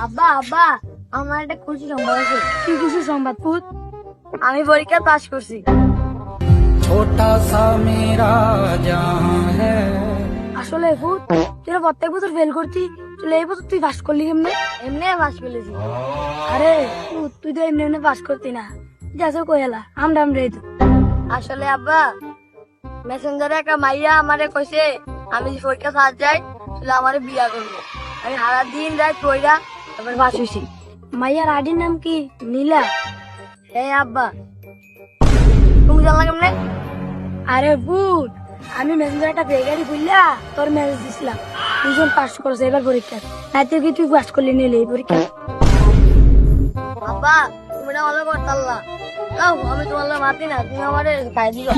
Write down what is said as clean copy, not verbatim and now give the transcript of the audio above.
আব্বা আব্বা, আমার একটা খুশি সংবাদ আছে। কি খুশি সংবাদ পুত? আমি পরীক্ষা পাস করছি। छोटा सा मेरा जहां है। আসলে পুত, তুই প্রত্যেক বছর ফেল করতি, চলে এই বছর তুই পাস করলি কেমনে? এমনি পাস করেছি। আরে পুত, তুই তো এমনি এমনি পাস করতি না, যাচ্ছে কইলা আমরা তো। আসলে আব্বা, মেসেঞ্জারে একটা মাইয়া আমারে কইছে আমি যদি পরীক্ষা পাস যাই তাহলে আমারে বিয়া করবো। আমি সারা দিন রাত পড়া তারপর পাস হইছি। মাইয়ার আইডির নাম কি? নীলা? এই আব্বা, তুমি জানলা কেমনে? আরে পুত, আমি মেসেঞ্জার একটা বেগারি খুললা তোর মেসেজ দিছিলাম, দুজন পাস করছে এবার পরীক্ষা। তাই তুই কি তুই পাস করলি নিলে এই পরীক্ষা? আব্বা, তুমি না ভালো করতাল্লা। তাও আমি তোমার মাতি না, তুমি আমারে খাই দিও।